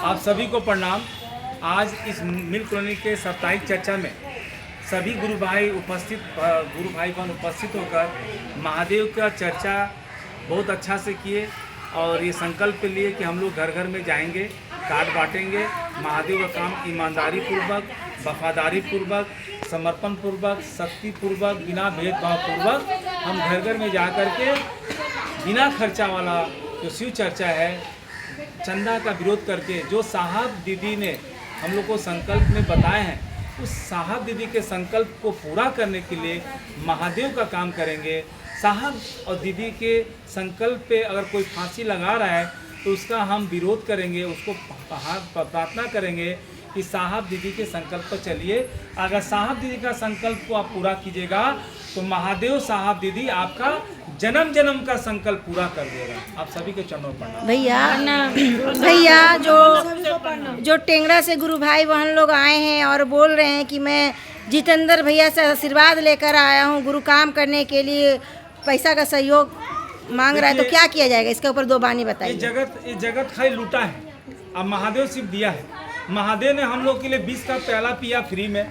आप सभी को प्रणाम। आज इस मिल्क कॉलोनी के साप्ताहिक चर्चा में सभी गुरु भाईगण उपस्थित होकर महादेव का चर्चा बहुत अच्छा से किए और ये संकल्प लिए कि हम लोग घर घर में जाएंगे, कार्ड बांटेंगे, महादेव का काम ईमानदारी पूर्वक, वफादारी पूर्वक, समर्पण पूर्वक, शक्ति पूर्वक, बिना भेदभाव पूर्वक हम घर घर में जा कर के बिना खर्चा वाला जो शिव चर्चा है, चंदा का विरोध करके जो साहब दीदी ने हम लोग को संकल्प में बताए हैं, उस साहब दीदी के संकल्प को पूरा करने के लिए महादेव का काम करेंगे। साहब और दीदी के संकल्प पे अगर कोई फांसी लगा रहा है तो उसका हम विरोध करेंगे, उसको प्रार्थना करेंगे कि साहब दीदी के संकल्प पर चलिए। अगर साहब दीदी का संकल्प को आप पूरा कीजिएगा तो महादेव साहब दीदी आपका जन्म जन्म का संकल्प पूरा कर देगा। आप सभी के चरणों पर भैया जो टेंगड़ा से गुरु भाई बहन लोग आए हैं और बोल रहे हैं कि मैं जितेंद्र भैया से आशीर्वाद लेकर आया हूँ गुरु काम करने के लिए, पैसा का सहयोग मांग रहा है, तो क्या किया जाएगा? इसके ऊपर दो बानी बताइए। ये जगत खाली लूटा है, अब महादेव सिर्फ दिया है। महादेव ने हम लोग के लिए 20 का प्याला पिया फ्री में।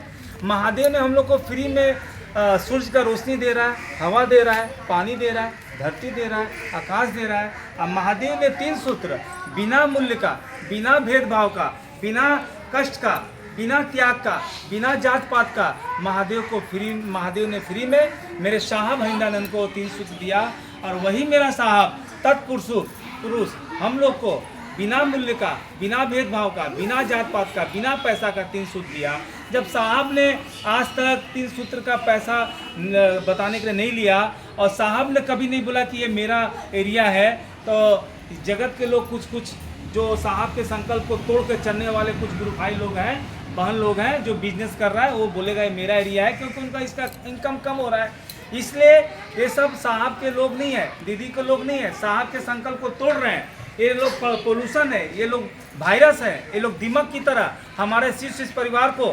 महादेव ने हम लोग को फ्री में सूरज का रोशनी दे रहा है, हवा दे रहा है, पानी दे रहा है, धरती दे रहा है, आकाश दे रहा है। अब महादेव ने 3 सूत्र बिना मूल्य का, बिना भेदभाव का, बिना कष्ट का, बिना त्याग का, बिना जात पात का महादेव ने फ्री में मेरे साहब हरिंदानंद को 3 सूत्र दिया। और वही मेरा साहब तत्पुरुष हम लोग को बिना मूल्य का, बिना भेदभाव का, बिना जात पात का, बिना पैसा का 3 सूत्र दिया। जब साहब ने आज तक 3 सूत्र का पैसा बताने के लिए नहीं लिया और साहब ने कभी नहीं बोला कि ये मेरा एरिया है, तो जगत के लोग कुछ जो साहब के संकल्प को तोड़ के चलने वाले कुछ गुरु भाई लोग हैं, बहन लोग हैं, जो बिजनेस कर रहा है वो बोलेगा ये मेरा एरिया है, क्योंकि उनका इसका इनकम कम हो रहा है। इसलिए ये सब साहब के लोग नहीं है, दीदी के लोग नहीं है, साहब के संकल्प को तोड़ रहे हैं। ये लोग पोल्यूशन है, ये लोग वायरस है, ये लोग दिमक की तरह हमारे शिष्य परिवार को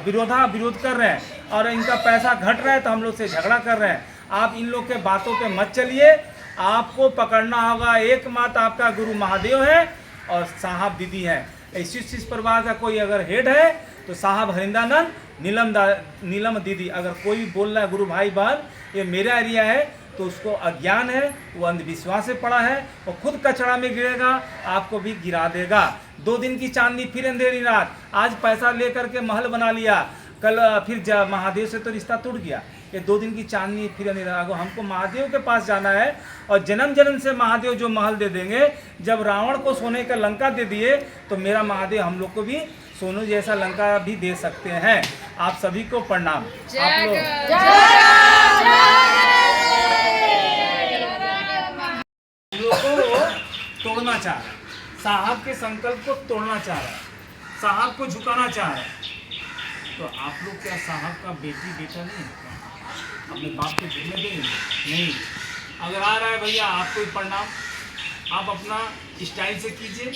विरोध कर रहे हैं और इनका पैसा घट रहा है तो हम लोग से झगड़ा कर रहे हैं। आप इन लोग के बातों पे मत चलिए, आपको पकड़ना होगा एकमात्र आपका गुरु महादेव है और साहब दीदी है। शिष्य परिवार का कोई अगर हेड है तो साहब हरिंदानंद, नीलम दीदी। अगर कोई भी बोल रहा है गुरु भाई बहन ये मेरा एरिया है, तो उसको अज्ञान है, वो अंधविश्वास से पड़ा है, वो खुद कचरा में गिरेगा, आपको भी गिरा देगा। 2 दिन की चांदनी फिर अंधेरी रात। आज पैसा लेकर के महल बना लिया, कल फिर महादेव से तो रिश्ता टूट गया। ये 2 दिन की चांदनी फिर अंधेरा। अगर हमको महादेव के पास जाना है और जन्म जन्म से महादेव जो महल दे देंगे, जब रावण को सोने का लंका दे दिए तो मेरा महादेव हम लोग को भी सोनू जैसा लंका भी दे सकते हैं। आप सभी को प्रणाम। आप लोग को तोड़ना चाह रहा है, साहब के संकल्प को तोड़ना चाह रहा है, साहब को झुकाना चाह रहा है। तो आप लोग क्या साहब का बेटी बेटा नहीं है? अपने बाप को झुकने देंगे? नहीं। अगर आ रहा है भैया आपको प्रणाम, आप अपना स्टाइल से कीजिए।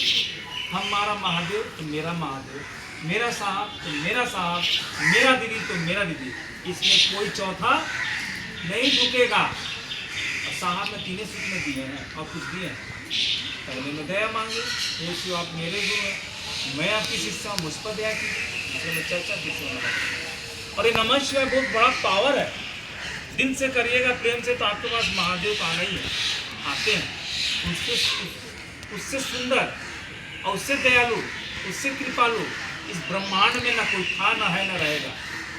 हमारा महादेव तो मेरा महादेव, मेरा साहब तो मेरा साहब, मेरा दीदी तो मेरा दीदी, इसमें कोई चौथा नहीं झुकेगा। और साहब ने 3 सूत्र में दिए हैं और कुछ दिए हैं। पहले में दया मांगे, हे शिव आप मेरे गुरु हैं, मैं आपकी शिष्य हूँ, मुझ पर दया कीजिए। में चर्चा और ये नमः शिवाय बहुत बड़ा पावर है। दिल से करिएगा, प्रेम से, तो आपके पास महादेव का आना ही है, आते हैं। उससे सुंदर और उससे दयालु, उससे कृपालु इस ब्रह्मांड में ना कोई था, ना है, ना रहेगा।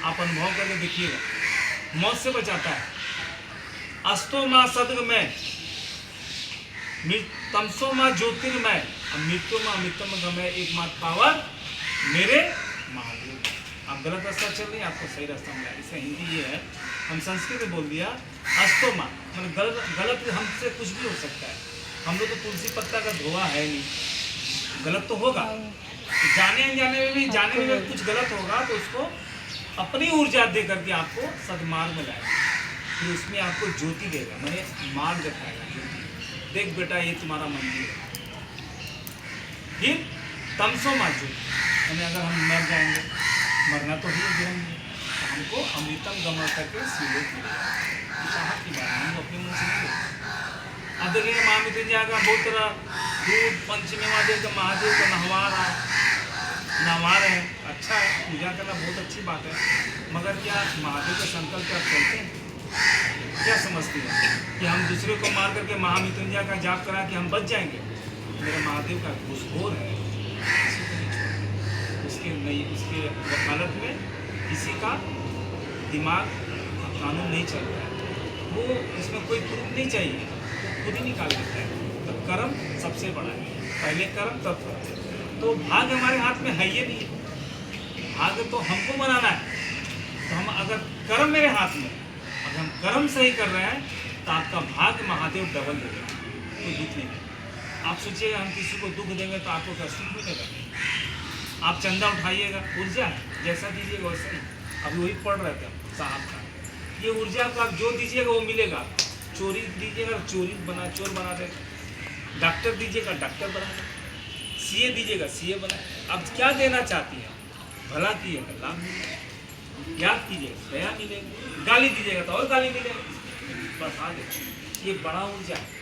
आप अनुभव करके देखिएगा। मौत से बचाता है। अस्तो माँ सदगमय, तमसो माँ ज्योतिर्मय, मृत्यु माँ अमृतमय, एकमात्र पावर मेरे महादेव। आप गलत रास्ता चल रही हैं, आपको सही रास्ता मिला। इसका हिंदी ये है, हम संस्कृत में बोल दिया अस्तो माँ, मतलब गलत हमसे कुछ भी हो सकता है। हम लोग तो तुलसी पत्ता का धोआ है नहीं, गलत तो होगा, जाने में भी कुछ गलत होगा तो उसको अपनी ऊर्जा दे करके आपको सदमार्ग में लाएगा। फिर उसमें आपको ज्योति देगा, मैंने मार्ग दिखाएगा। ज्योति देख बेटा ये तुम्हारा मंदिर है। फिर तमसो माँ ज्योति, यानी अगर हम मर जाएंगे, मरना तो ही गिरेंगे, तो हमको अमृतम गमन करके सीधे की बात हम अपने मन से नहीं। अब देखेंगे महामित्र जी आगे बहुत तरह दूध पंचमेवा दे तो महादेव को नहवा रहे हैं, अच्छा है, पूजा करना बहुत अच्छी बात है, मगर क्या महादेव के संकल्प पे आप चलते हैं? क्या समझते हैं कि हम दूसरे को मार करके महामृत्युंजय का जाप करा कि हम बच जाएंगे? मेरा महादेव का घूसखोर है, किसी को नहीं छोड़ता, उसके वकालत में किसी का दिमाग कानून नहीं चल रहा है, वो इसमें कोई प्रूफ नहीं चाहिए, तो खुद ही निकाल देता है। तो कर्म सबसे बड़ा है, पहले कर्म तब फल। तो भाग्य हमारे हाथ में है ये नहीं, भाग्य तो हमको बनाना है। तो हम अगर कर्म मेरे हाथ में, अगर हम कर्म सही कर रहे हैं तो आपका भाग्य महादेव डबल देगा, कोई दुख नहीं देगा। आप सोचिएगा हम किसी को दुख देंगे तो आपको क्या सुख मिलेगा? आप चंदा उठाइएगा, ऊर्जा है, जैसा दीजिएगा वैसा ही। अभी वही पढ़ रहे थे साहब का, ये ऊर्जा को आप जो दीजिएगा वो मिलेगा। चोरी दीजिएगा चोर बना देगा, डॉक्टर दीजिएगा डॉक्टर बना देगा, सीए दीजिएगा सीए बना। अब क्या देना चाहती है? भला कीजिएगा लाभ मिलेगा, याद कीजिएगा दया मिलेगा, गाली दीजिएगा तो और गाली मिलेगा। बस आ ये बड़ा ऊर्जा है।